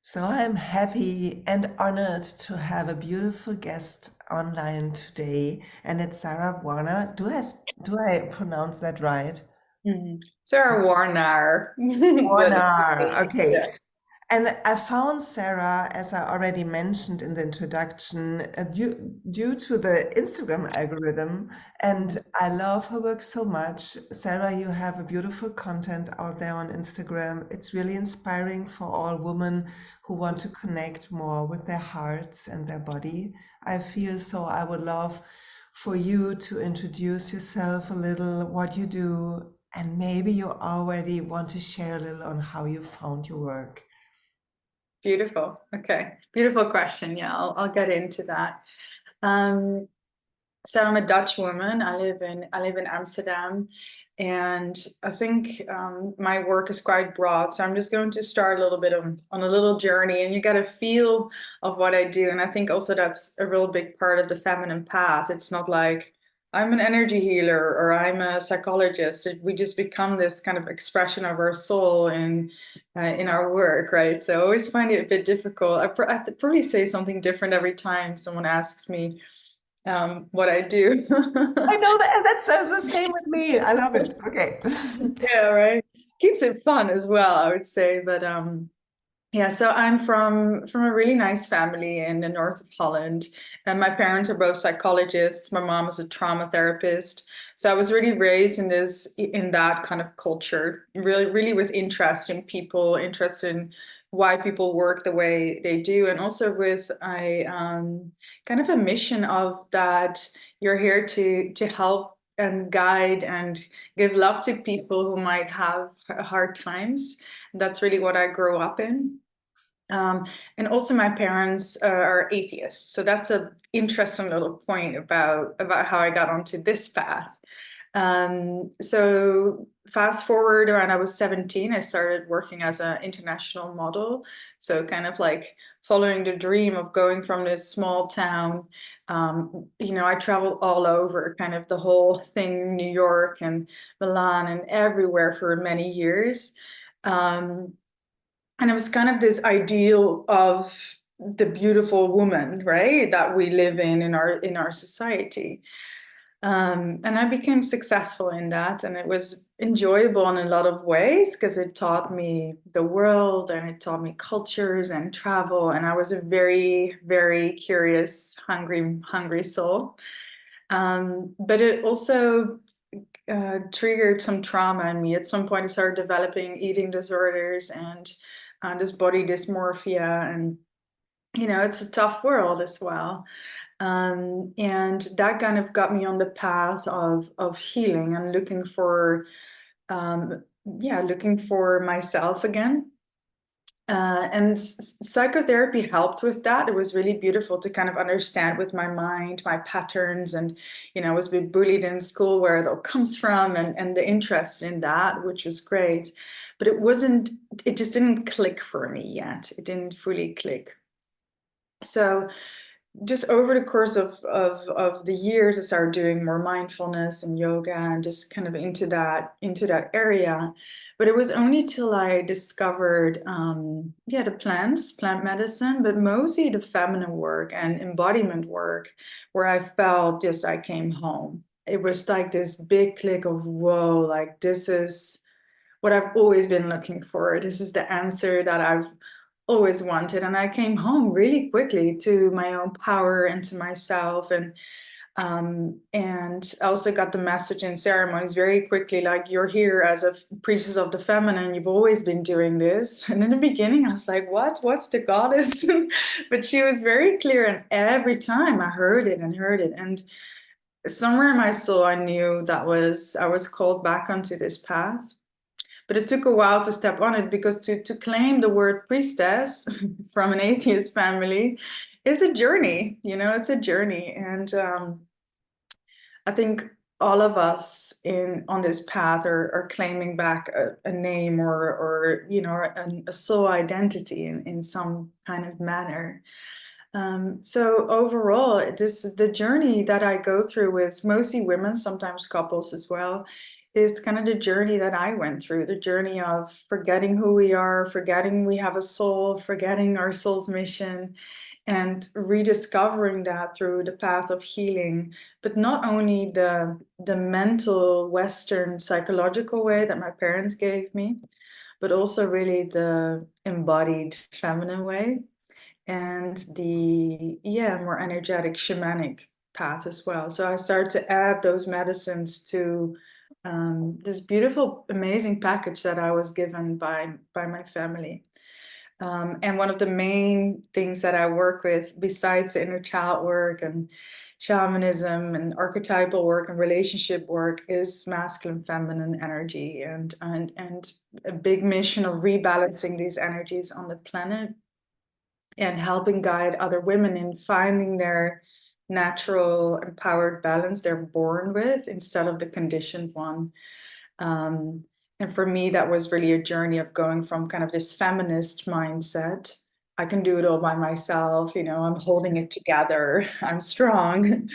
So I'm happy and honored to have a beautiful guest online today, and it's Sarah Warnaar. Do I pronounce that right? Sarah Warnaar, but Warnaar. Okay. yeah. And I found Sarah, as I already mentioned in the introduction, due to the Instagram algorithm, and I love her work so much. Sarah, you have a beautiful content out there on Instagram. It's really inspiring for all women who want to connect more with their hearts and their body. I feel so. I would love for you to introduce yourself a little, what you do, and maybe you already want to share a little on how you found your work. Beautiful. Okay, beautiful question. Yeah, I'll get into that. Um, so I'm a Dutch woman. I live in Amsterdam, and I think my work is quite broad. So I'm just going to start a little bit on a little journey, and you get a feel of what I do. And I think also that's a real big part of the feminine path. It's not like I'm an energy healer or I'm a psychologist. We just become this kind of expression of our soul in our work, right? So I always find it a bit difficult. I probably say something different every time someone asks me what I do. I know that that's the same with me. I love it. Okay. Yeah, right. Keeps it fun as well, I would say. But yeah, so I'm from a really nice family in the north of Holland, and my parents are both psychologists. My mom is a trauma therapist. So I was really raised in that kind of culture, really with interest in people, interest in why people work the way they do, and also with a kind of a mission of that you're here to help and guide and give love to people who might have hard times. That's really what I grew up in. And also my parents are atheists. So that's an interesting little point about how I got onto this path. So fast forward around I was 17, I started working as an international model. So kind of like following the dream of going from this small town. I traveled all over, kind of the whole thing, New York and Milan and everywhere for many years. Um, and it was kind of this ideal of the beautiful woman, right, that we live in our society. And I became successful in that, and it was enjoyable in a lot of ways because it taught me the world and it taught me cultures and travel. And I was a very, very curious, hungry soul. But it also triggered some trauma in me. At some point, I started developing eating disorders and this body dysmorphia, and it's a tough world as well. And that kind of got me on the path of healing and um, looking for myself again. And psychotherapy helped with that. It was really beautiful to kind of understand with my mind, my patterns, and I was a bit bullied in school where it all comes from, and the interest in that, which was great. But it just didn't click for me yet. It didn't fully click. So just over the course of the years, I started doing more mindfulness and yoga and just kind of into that area. But it was only till I discovered the plant medicine, but mostly the feminine work and embodiment work, where I felt just I came home. It was like this big click of whoa, like this is what I've always been looking for. This is the answer that I've always wanted. And I came home really quickly to my own power and to myself. And I also got the message in ceremonies very quickly, like, you're here as a priestess of the feminine. You've always been doing this. And in the beginning, I was like, what? What's the goddess? But she was very clear. And every time I heard it and heard it. And somewhere in my soul, I knew I was called back onto this path. But it took a while to step on it, because to claim the word priestess from an atheist family is a journey, it's a journey. And I think all of us on this path are claiming back a name or a soul identity in some kind of manner. So overall, the journey that I go through with mostly women, sometimes couples as well, is kind of the journey that I went through, the journey of forgetting who we are, forgetting we have a soul, forgetting our soul's mission, and rediscovering that through the path of healing. But not only the mental Western psychological way that my parents gave me, but also really the embodied feminine way and the more energetic shamanic path as well. So I started to add those medicines to this beautiful, amazing package that I was given by my family. And one of the main things that I work with, besides the inner child work and shamanism and archetypal work and relationship work, is masculine feminine energy, and a big mission of rebalancing these energies on the planet and helping guide other women in finding their natural empowered balance they're born with instead of the conditioned one. And for me, that was really a journey of going from kind of this feminist mindset. I can do it all by myself, I'm holding it together, I'm strong,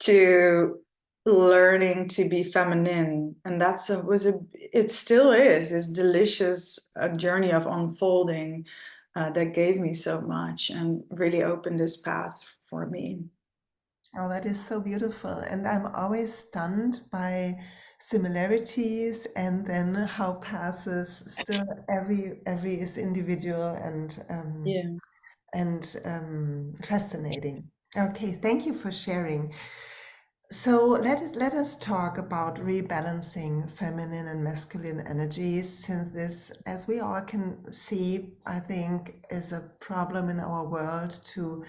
to learning to be feminine. And it still is this delicious journey of unfolding that gave me so much and really opened this path for me. Oh, that is so beautiful. And I'm always stunned by similarities and then how passes still every is individual Yeah. and fascinating. Okay, thank you for sharing. So let us talk about rebalancing feminine and masculine energies, since this, as we all can see, I think is a problem in our world to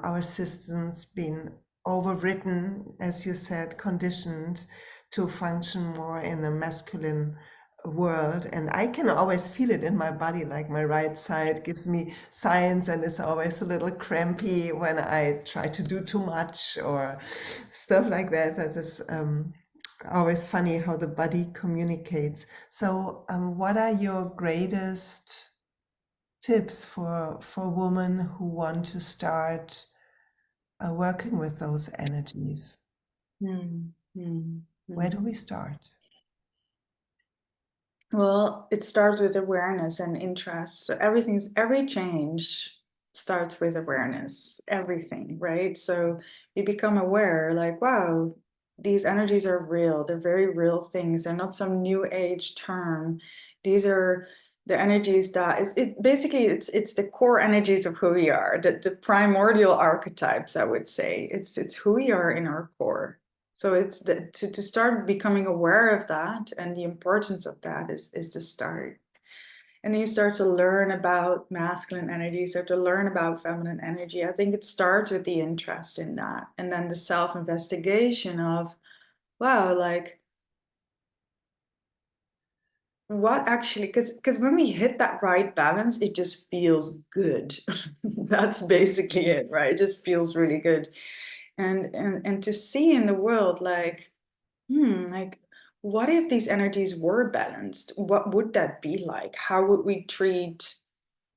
our systems being overwritten, as you said, conditioned to function more in a masculine world. And I can always feel it in my body, like my right side gives me signs and is always a little crampy when I try to do too much or stuff like that. That is always funny how the body communicates. So what are your greatest tips for women who want to start working with those energies? Mm, mm, Where do mm. we start? Well, it starts with awareness and interest. So every change starts with awareness, everything, right? So you become aware, like, wow, these energies are real. They're very real things. They're not some new age term. These are the energies that it's the core energies of who we are, the primordial archetypes, I would say. It's who we are in our core. So it's to start becoming aware of that, and the importance of that is the start. And then you start to learn about masculine energy, start to learn about feminine energy. I think it starts with the interest in that, and then the self-investigation of, wow, like what actually, because when we hit that right balance, it just feels good. That's basically it, right? It just feels really good. And to see in the world, like, like, what if these energies were balanced? What would that be like? How would we treat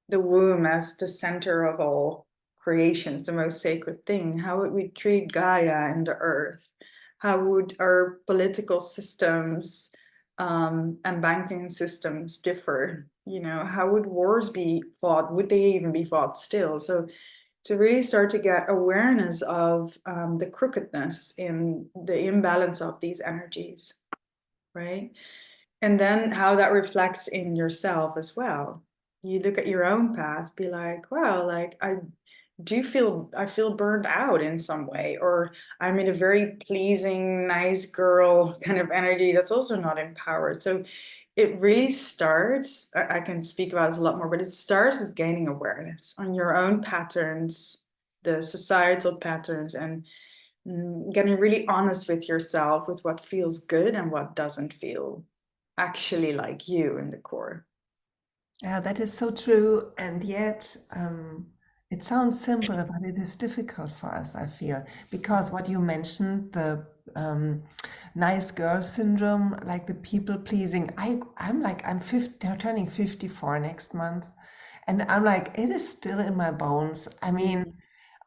the womb as the center of all creations, the most sacred thing? How would we treat Gaia and the earth? How would our political systems and banking systems differ? How would wars be fought? Would they even be fought still? So to really start to get awareness of the crookedness in the imbalance of these energies, right? And then how that reflects in yourself as well. You look at your own past, be like, wow, like I feel burned out in some way, or I'm in a very pleasing, nice girl kind of energy that's also not empowered. So it really starts, I can speak about this a lot more, but it starts with gaining awareness on your own patterns, the societal patterns, and getting really honest with yourself with what feels good and what doesn't feel actually like you in the core. Yeah, that is so true. And yet, it sounds simple, but it is difficult for us, I feel, because what you mentioned, the nice girl syndrome, like the people pleasing, I'm 50, turning 54 next month. And I'm like, it is still in my bones. I mean,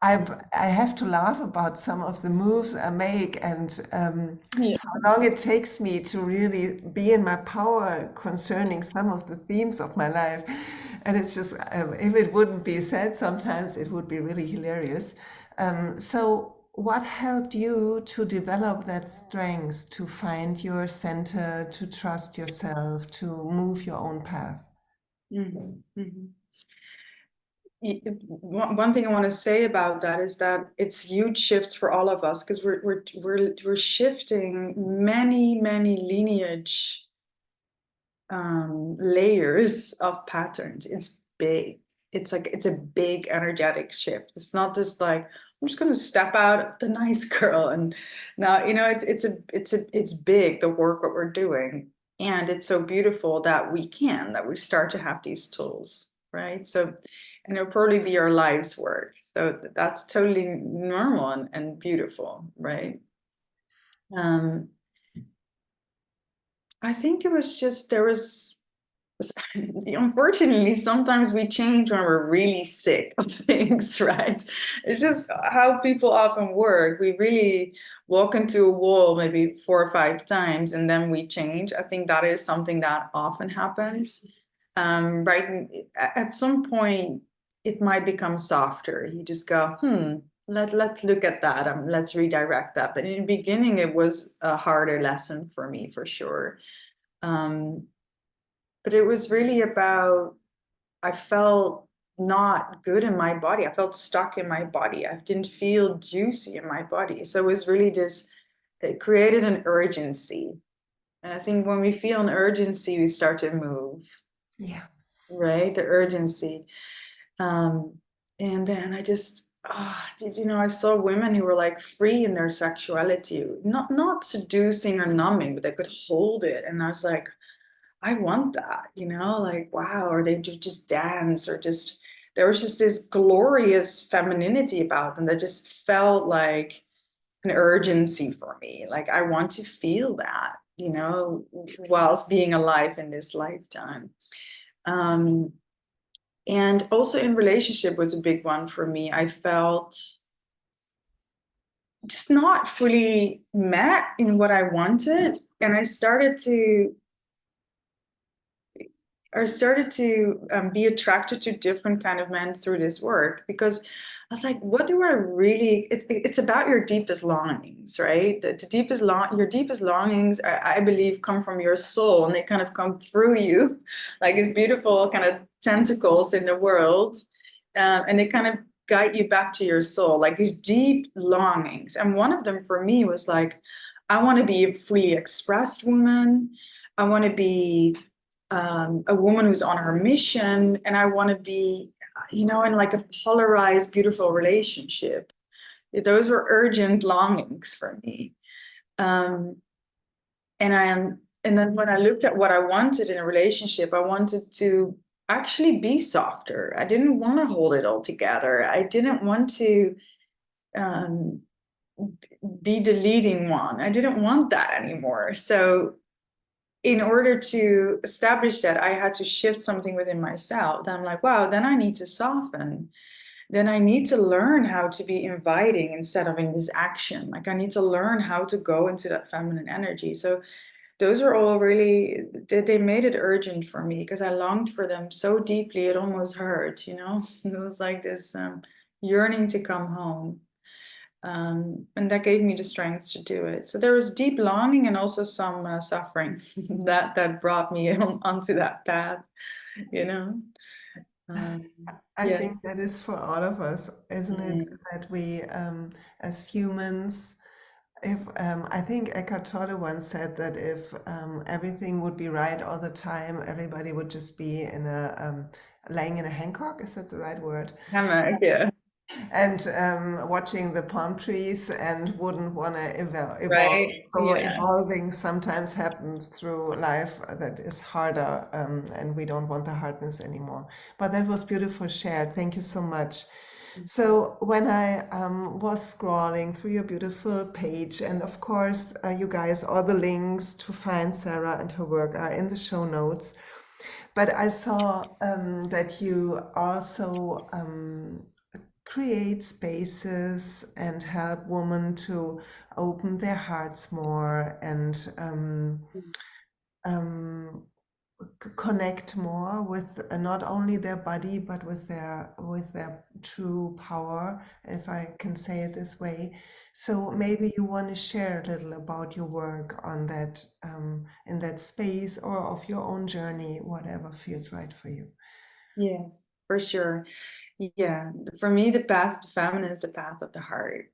Mm. I have to laugh about some of the moves I make and Yeah. how long it takes me to really be in my power concerning some of the themes of my life. And it's just, if it wouldn't be said sometimes, it would be really hilarious. So, what helped you to develop that strength, to find your center, to trust yourself, to move your own path? Mhm, mhm. One thing I want to say about that is that it's huge shifts for all of us because we're shifting many lineage layers of patterns. It's big. It's like it's a big energetic shift. It's not just like I'm just going to step out of the nice girl and now it's big the work what we're doing, and it's so beautiful that we start to have these tools, right? So, and it'll probably be our life's work. So that's totally normal and beautiful, right? Um, I think it was just there was unfortunately, sometimes we change when we're really sick of things, right? It's just how people often work. We really walk into a wall maybe 4 or 5 times and then we change. I think that is something that often happens. Right. At some point, it might become softer. You just go, let's look at that. Let's redirect that. But in the beginning, it was a harder lesson for me, for sure. Um, but it was really about, I felt not good in my body. I felt stuck in my body. I didn't feel juicy in my body. So it was really just, it created an urgency. And I think when we feel an urgency, we start to move, Yeah. right? The urgency. Um, and then I just, I saw women who were like free in their sexuality, not seducing or numbing, but they could hold it. And I was like, I want that, like, wow, or they just dance or just, there was just this glorious femininity about them that just felt like an urgency for me. Like, I want to feel that, whilst being alive in this lifetime. Um, and also in relationship was a big one for me. I felt just not fully met in what I wanted. And I started to be attracted to different kind of men through this work because I was like, what do I really? It's about your deepest longings, right? Your deepest longings, I believe, come from your soul, and they kind of come through you, like these beautiful kind of tentacles in the world, and they kind of guide you back to your soul, like these deep longings. And one of them for me was like, I want to be a fully expressed woman. I want to be a woman who's on her mission, and I want to be, in like a polarized, beautiful relationship. Those were urgent longings for me. Um, and then when I looked at what I wanted in a relationship, I wanted to actually be softer. I didn't want to hold it all together. I didn't want to um, be the leading one. I didn't want that anymore. So in order to establish that, I had to shift something within myself. Then I'm like, wow, then I need to soften. Then I need to learn how to be inviting instead of in this action. Like, I need to learn how to go into that feminine energy. So those are all really, they made it urgent for me because I longed for them so deeply, it almost hurt. It was like this yearning to come home. And that gave me the strength to do it. So there was deep longing and also some suffering that brought me onto that path, you know. Um, I yeah. think that is for all of us, isn't it? Mm. That we, as humans, if I think Eckhart Tolle once said that if everything would be right all the time, everybody would just be in a laying in a Hancock. Is that the right word? Hammock, yeah. And watching the palm trees and wouldn't want to evolve. Right. So Yeah. evolving sometimes happens through life that is harder, and we don't want the hardness anymore. But that was beautiful shared. Thank you so much. So when I was scrolling through your beautiful page, and of course, you guys, all the links to find Sarah and her work are in the show notes. But I saw that you also create spaces and help women to open their hearts more and um, connect more with not only their body but with their true power, if I can say it this way. So maybe you want to share a little about your work on that, in that space, or of your own journey, whatever feels right for you. Yes, for sure. Yeah, for me, the path to feminine is the path of the heart.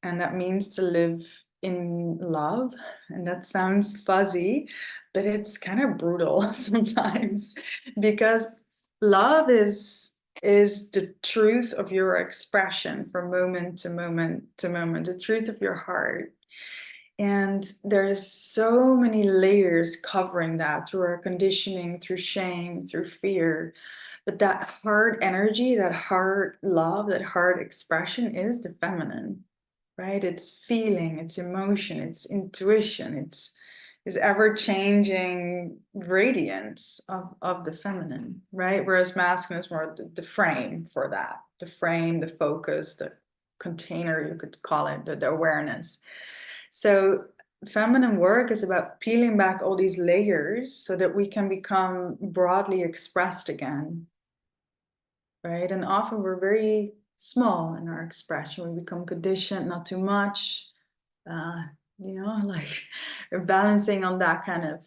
And that means to live in love. And that sounds fuzzy, but it's kind of brutal sometimes, because love is the truth of your expression from moment to moment to moment, the truth of your heart. And there's so many layers covering that through our conditioning, through shame, through fear. But that heart energy, that heart love, that heart expression is the feminine, right? It's feeling, it's emotion, it's intuition, it's this ever-changing radiance of the feminine, right? Whereas masculine is more the frame for that, the frame, the focus, the container, you could call it, the awareness. So feminine work is about peeling back all these layers so that we can become broadly expressed again, right? And often we're very small in our expression. We become conditioned, not too much, like we're balancing on that kind of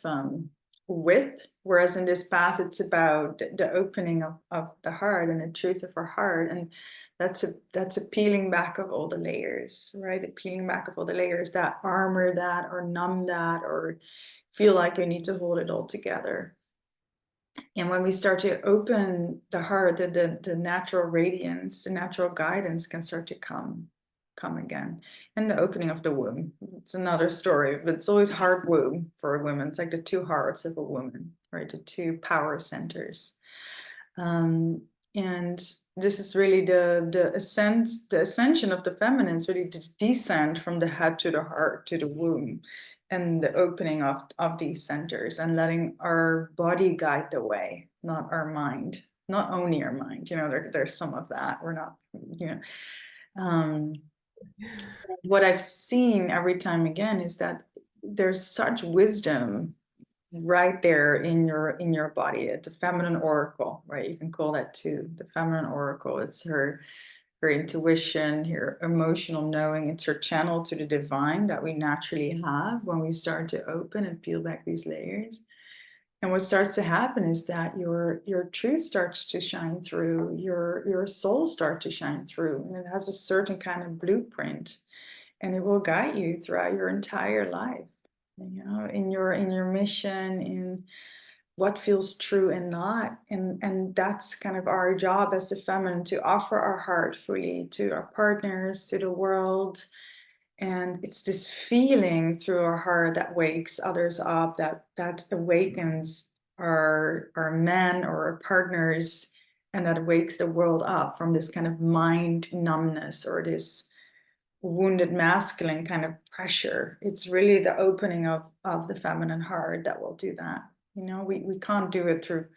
width. Whereas in this path, it's about the opening of the heart and the truth of our heart. And that's a peeling back of all the layers, right? The peeling back of all the layers that armor that or numb that or feel like you need to hold it all together. And when we start to open the heart, the natural radiance, the natural guidance can start to come again. And the opening of the womb, it's another story, but it's always hard womb for a woman. It's like the two hearts of a woman, right? The two power centers. And this is really the ascension of the feminine, is really the descent from the head to the heart to the womb, and the opening of these centers, and letting our body guide the way, not our mind, not only our mind. There's some of that. We're not, what I've seen every time again is that there's such wisdom right there in your body. It's a feminine oracle, right? You can call that too, the feminine oracle. It's her intuition, her emotional knowing. It's her channel to the divine that we naturally have when we start to open and peel back these layers. And what starts to happen is that your truth starts to shine through, your soul starts to shine through, and it has a certain kind of blueprint, and it will guide you throughout your entire life, in your mission, in what feels true and not. And that's kind of our job as the feminine, to offer our heart fully to our partners, to the world. And it's this feeling through our heart that wakes others up, that awakens our men or our partners, and that wakes the world up from this kind of mind numbness or this wounded masculine kind of pressure. It's really the opening of the feminine heart that will do that. We can't do it through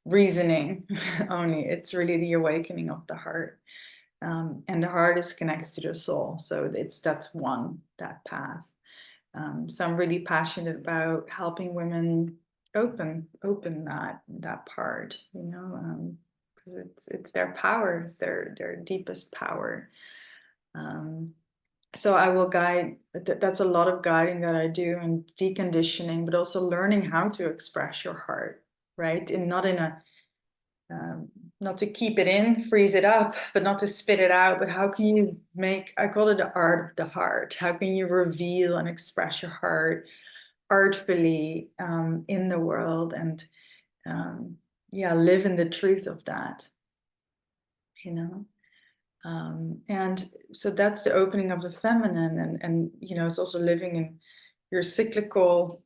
reasoning only. It's really the awakening of the heart. And the heart is connected to the soul. So that's that path. So I'm really passionate about helping women open that part, because it's their power, it's their deepest power. So I will guide, that's a lot of guiding that I do, and deconditioning, but also learning how to express your heart, right? And not to keep it in, freeze it up, but not to spit it out. But how can you I call it the art of the heart. How can you reveal and express your heart artfully in the world, and live in the truth of that, and so that's the opening of the feminine, and it's also living in your cyclical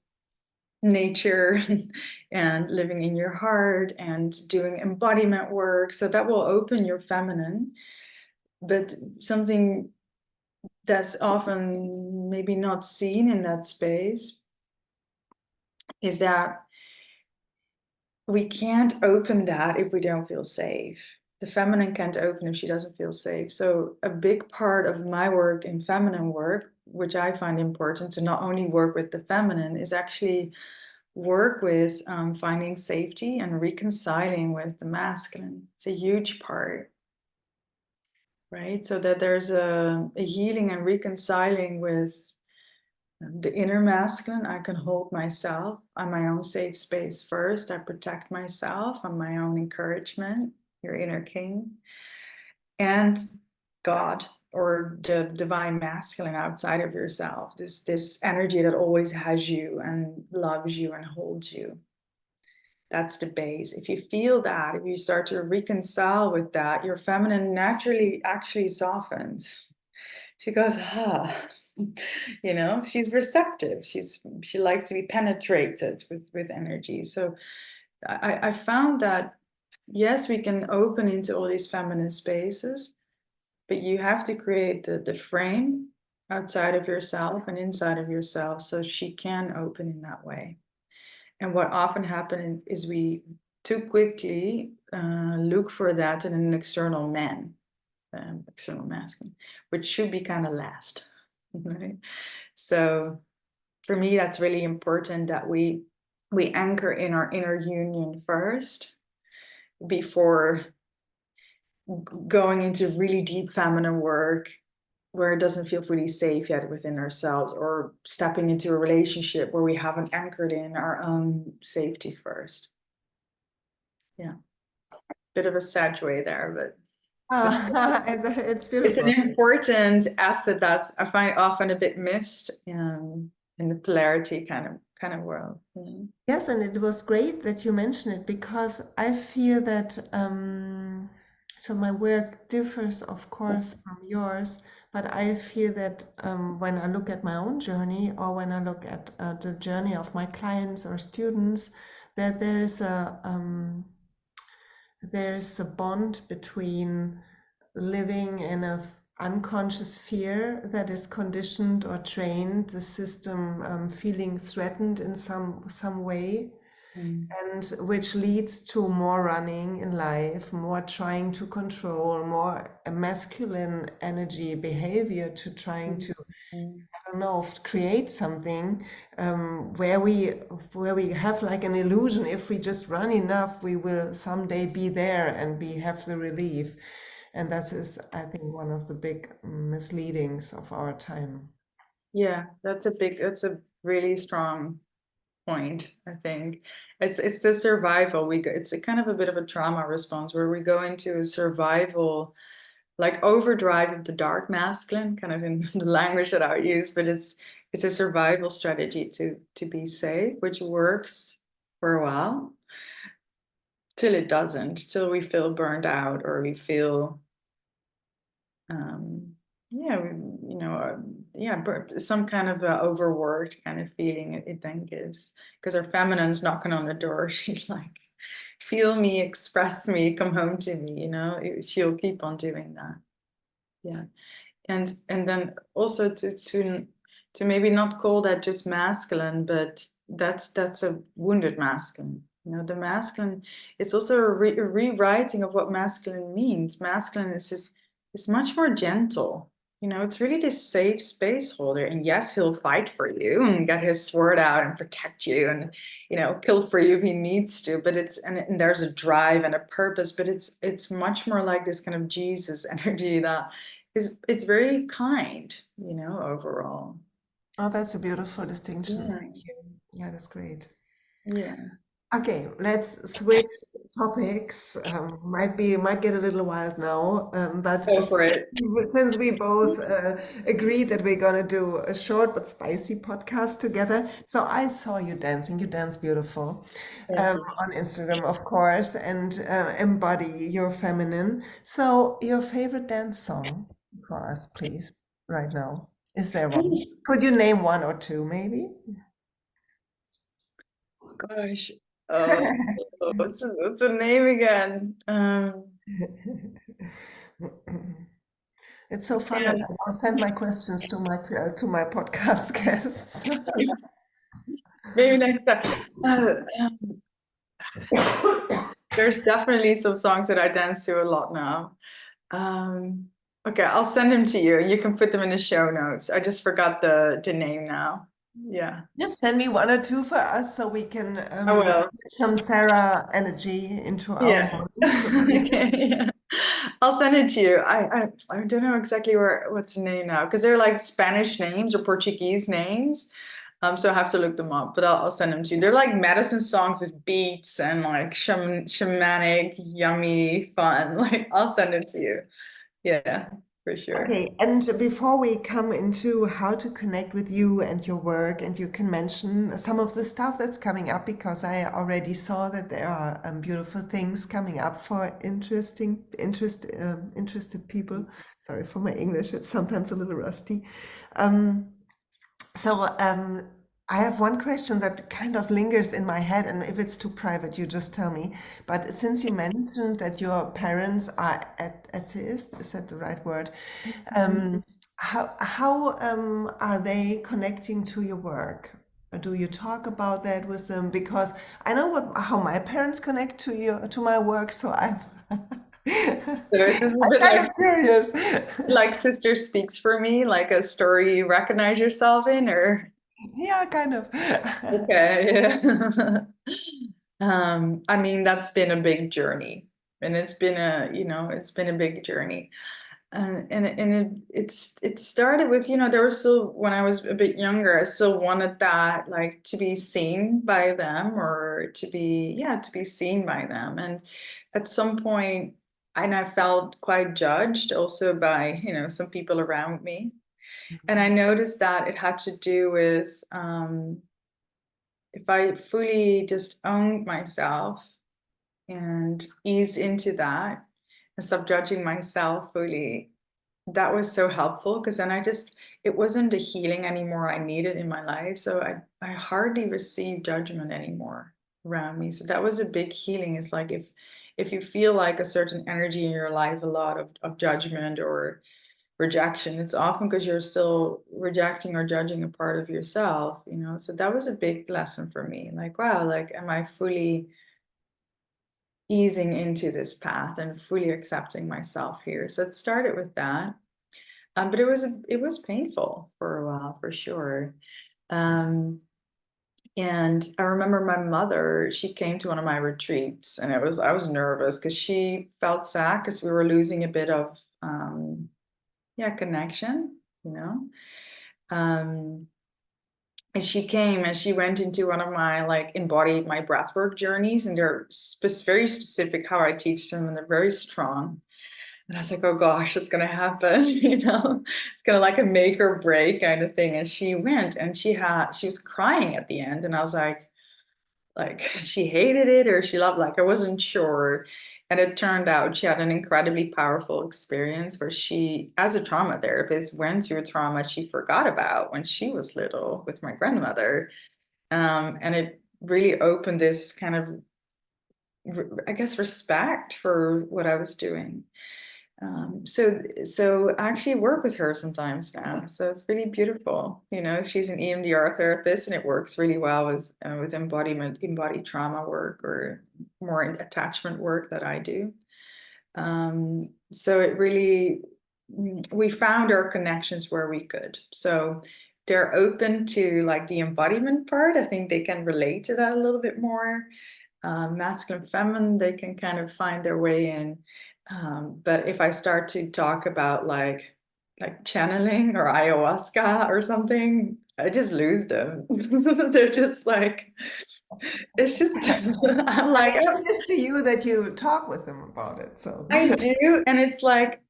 nature and living in your heart and doing embodiment work. So that will open your feminine. But something that's often maybe not seen in that space is that we can't open that if we don't feel safe. the feminine can't open if she doesn't feel safe. So a big part of my work in feminine work, which I find important to not only work with the feminine, is actually work with finding safety and reconciling with the masculine. It's a huge part, right? So that there's a healing and reconciling with the inner masculine. I can hold myself. I'm my own safe space first. I protect myself. I'm my own encouragement, your inner king. And God, or the divine masculine outside of yourself, this energy that always has you and loves you and holds you. That's the base. If you feel that, if you start to reconcile with that, your feminine naturally actually softens. She goes, you know, she's receptive. She likes to be penetrated with energy. So I found that, yes, we can open into all these feminine spaces, but you have to create the frame outside of yourself and inside of yourself so she can open in that way. And what often happens is we too quickly look for that in an external man, external masculine, which should be kind of last, right? So for me, that's really important that we anchor in our inner union first before going into really deep feminine work where it doesn't feel fully safe yet within ourselves, or stepping into a relationship where we haven't anchored in our own safety first. Yeah, bit of a segue there, but it's beautiful. it's an important asset that I find often a bit missed in the polarity kind of world. Yes, and it was great that you mentioned it, because I feel that so my work differs, of course, from yours, but I feel that when I look at my own journey, or when I look at the journey of my clients or students, that there's a bond between living in a unconscious fear that is conditioned or trained, the system feeling threatened in some way, and which leads to more running in life, more trying to control, more a masculine energy behavior to trying to, I don't know, create something where we have like an illusion, if we just run enough, we will someday be there and have the relief. And that is, I think, one of the big misleadings of our time. Yeah, that's a really strong point. I think it's the survival. It's a kind of a bit of a trauma response where we go into a survival, like overdrive of the dark masculine, kind of in the language that I use, but it's a survival strategy to be safe, which works for a while, till it doesn't, till we feel burned out, or we feel some kind of overworked kind of feeling it then gives, because our feminine's knocking on the door. She's like, feel me, express me, come home to me, you know. She'll keep on doing that. Yeah. And then also to maybe not call that just masculine, but that's a wounded masculine. You know, the masculine, it's also a rewriting of what masculine means. Masculine is much more gentle. You know, it's really this safe space holder. And yes, he'll fight for you and get his sword out and protect you and, you know, kill for you if he needs to. But and there's a drive and a purpose, but it's much more like this kind of Jesus energy that it's very kind, you know, overall. Oh, that's a beautiful distinction. Yeah. Thank you. Yeah, that's great. Yeah. Okay, let's switch topics. Might get a little wild now, but Go for it. since we both agreed that we're gonna do a short but spicy podcast together, so I saw you dancing. You dance beautiful on Instagram, of course, and embody your feminine. So, your favorite dance song for us, please, right now. Is there one? Could you name one or two, maybe? Gosh. What's the name again? It's so fun that I'll send my questions to my podcast guests. Maybe next time. There's definitely some songs that I dance to a lot now. Okay, I'll send them to you. You can put them in the show notes. I just forgot the name now. Yeah, Just send me one or two for us so we can I will. get some Sarah energy into our Yeah. mornings. Okay, yeah. I'll send it to you. I don't know exactly what's the name now because they're like Spanish names or Portuguese names. So I have to look them up, but I'll send them to you. They're like medicine songs with beats and like shamanic, yummy fun. Like I'll send it to you. Yeah, for sure. Okay, and before we come into how to connect with you and your work, and you can mention some of the stuff that's coming up, because I already saw that there are beautiful things coming up for interested people. Sorry for my English; it's sometimes a little rusty. Um, so I have one question that kind of lingers in my head, and if it's too private, you just tell me. But since you mentioned that your parents are atheist, is that the right word? How are they connecting to your work? Do you talk about that with them? Because I know how my parents connect to my work, so I'm So this is a I'm bit kind of curious. like Sister Speaks for Me, like a story you recognize yourself in, or Yeah, kind of. okay, yeah. I mean, that's been a big journey, and it's been it's been a big journey. It started with, there was still, when I was a bit younger, I still wanted that, like, to be seen by them, or to be seen by them. And at some point, and I felt quite judged also by, some people around me. And I noticed that it had to do with, if I fully just owned myself and ease into that and stop judging myself fully, that was so helpful, because then it wasn't the healing anymore I needed in my life. So I hardly receive judgment anymore around me. So that was a big healing. It's like if you feel like a certain energy in your life, a lot of judgment or rejection, it's often because you're still rejecting or judging a part of yourself, So that was a big lesson for me. Like, wow, like, am I fully easing into this path and fully accepting myself here? So it started with that. But it was painful for a while, for sure. Um, and I remember my mother, she came to one of my retreats, and I was nervous because she felt sad because we were losing a bit of connection, you know. Um, and she came and she went into one of my, like, embodied my breathwork journeys, and they're very specific how I teach them, and they're very strong. And I was like, oh gosh, it's gonna happen, it's gonna, like, a make or break kind of thing. And she went, and she was crying at the end, and I was like she hated it or she loved, like, I wasn't sure. And it turned out she had an incredibly powerful experience where she, as a trauma therapist, went through a trauma she forgot about when she was little with my grandmother. And it really opened this kind of, I guess, respect for what I was doing. So I actually work with her sometimes now. So it's really beautiful. She's an EMDR therapist, and it works really well with embodied trauma work, or more attachment work that I do. So it really, we found our connections where we could. So they're open to, like, the embodiment part. I think they can relate to that a little bit more. Masculine, feminine, they can kind of find their way in. But if I start to talk about like channeling or ayahuasca or something, I just lose them. They're just like, it's just, I'm I like, mean, oh, it is to you that you talk with them about it. So, I do. And it's like,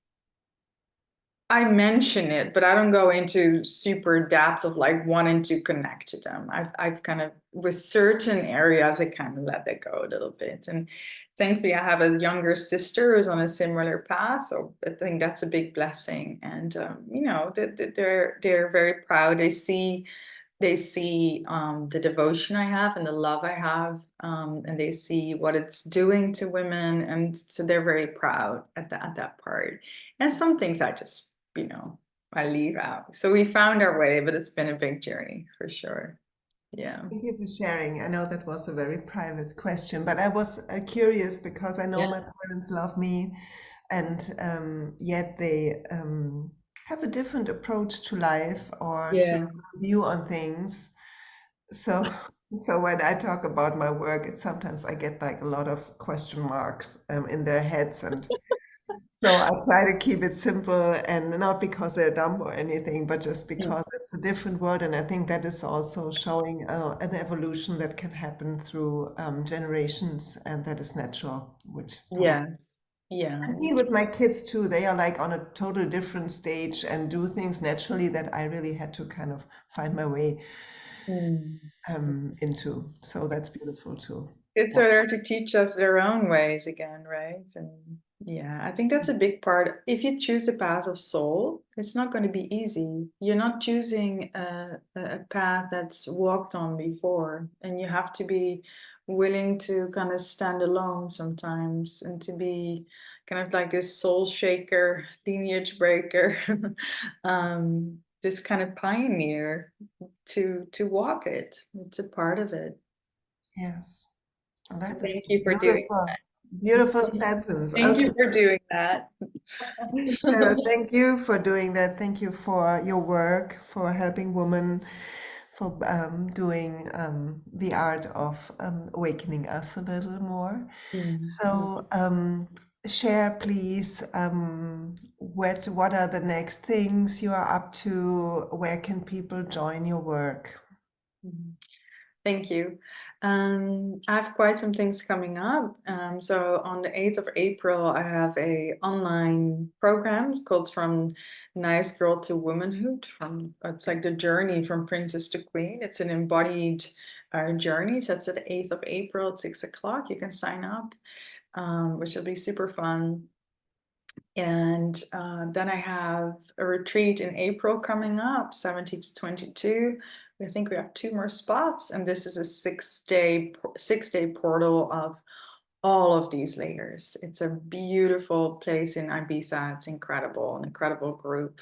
I mention it, but I don't go into super depth of, like, wanting to connect to them. I've kind of, with certain areas, I kind of let that go a little bit. And thankfully, I have a younger sister who's on a similar path, so I think that's a big blessing. And they're very proud. They see the devotion I have and the love I have, and they see what it's doing to women, and so they're very proud at that part. And some things I just, I leave out. So we found our way, but it's been a big journey for sure. Yeah. Thank you for sharing. I know that was a very private question, but I was curious because I know Yeah. my parents love me, and yet they have a different approach to life or to Yeah. view on things. So, so when I talk about my work, it sometimes I get like a lot of question marks in their heads, and so I try to keep it simple, and not because they're dumb or anything, but just Mm. because it's a different world. And I think that is also showing an evolution that can happen through generations, and that is natural, which probably Yes. Yeah. I see it with my kids too. They are like on a total different stage and do things naturally that I really had to kind of find my way Mm. into. So that's beautiful too. Kids are there to teach us their own ways again, right? And yeah, I think that's a big part. If you choose the path of soul, it's not going to be easy. You're not choosing a path that's walked on before, and you have to be willing to kind of stand alone sometimes and to be kind of like this soul shaker, lineage breaker, this kind of pioneer to walk it. It's a part of it. Yes, that is Thank you for doing beautiful. that. Beautiful sentence. Thank Okay. you for doing that. Sarah, thank you for doing that. Thank you for your work, for helping women, for doing the art of awakening us a little more. Mm. So, share, please, what are the next things you are up to? Where can people join your work? Mm. Thank you. I have quite some things coming up. So on the 8th of April, I have a online program called From Nice Girl to Womanhood. It's like the journey from princess to queen. It's an embodied journey. So it's at the 8th of April at 6 o'clock. You can sign up, which will be super fun. And then I have a retreat in April coming up, 17 to 22. I think we have 2 more spots, and this is a 6-day portal of all of these layers. It's a beautiful place in Ibiza. It's incredible, an incredible group.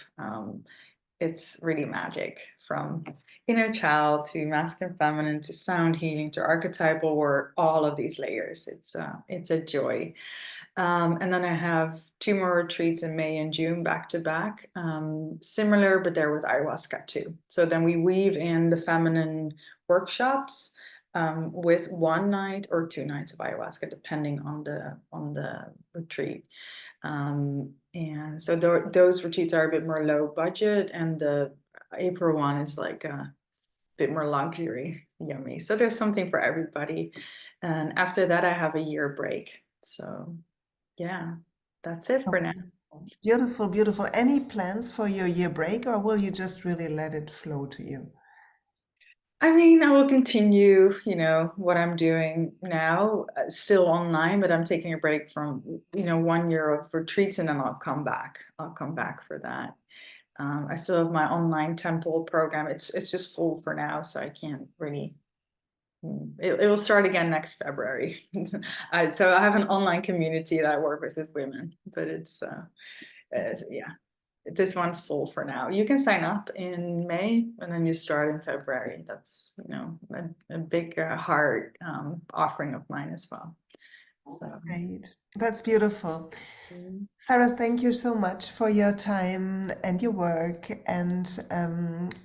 It's really magic, from inner child to masculine, feminine to sound healing to archetypal work. All of these layers. It's a joy. And then I have 2 more retreats in May and June back to back, similar, but they're with ayahuasca too. So then we weave in the feminine workshops with 1 night or 2 nights of ayahuasca, depending on the retreat. And so those retreats are a bit more low budget, and the April one is like a bit more luxury, yummy. So there's something for everybody. And after that, I have a year break. So yeah, that's it for now. Beautiful, beautiful. Any plans for your year break, or will you just really let it flow to you? I mean, I will continue, what I'm doing now, still online, but I'm taking a break from, 1 year of retreats, and then I'll come back. I'll come back for that. I still have my online temple program. It's just full for now, so I can't really. It will start again next February. So I have an online community that I work with women, but it's yeah. This one's full for now. You can sign up in May, and then you start in February. That's a big heart offering of mine as well. So Great. That's beautiful. mm, Sarah, thank you so much for your time and your work. And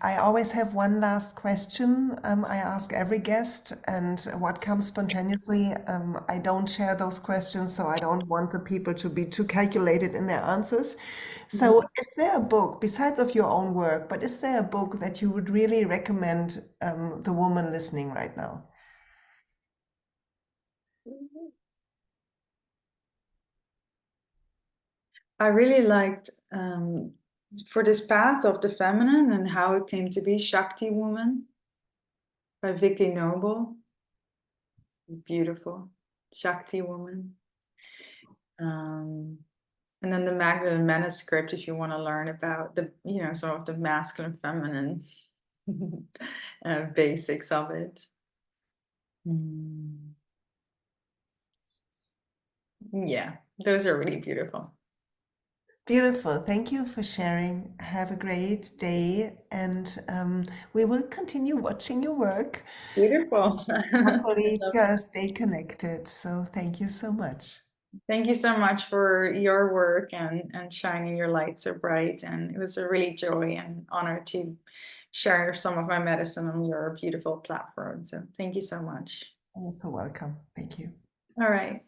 I always have one last question I ask every guest, and what comes spontaneously. I don't share those questions, so I don't want the people to be too calculated in their answers. So, is there a book, besides of your own work, but is there a book that you would really recommend the woman listening right now? I really liked for this path of the feminine and how it came to be, Shakti Woman by Vicky Noble. Beautiful. Shakti Woman. Um, and then the Magdalene manuscript, if you want to learn about some of the masculine, feminine basics of it. Mm. Yeah, those are really beautiful. Beautiful. Thank you for sharing. Have a great day, and we will continue watching your work. Beautiful. Hopefully, stay connected. So, thank you so much. Thank you so much for your work and shining your light so bright. And it was a really joy and honor to share some of my medicine on your beautiful platform. So thank you so much. You're so welcome. Thank you. All right.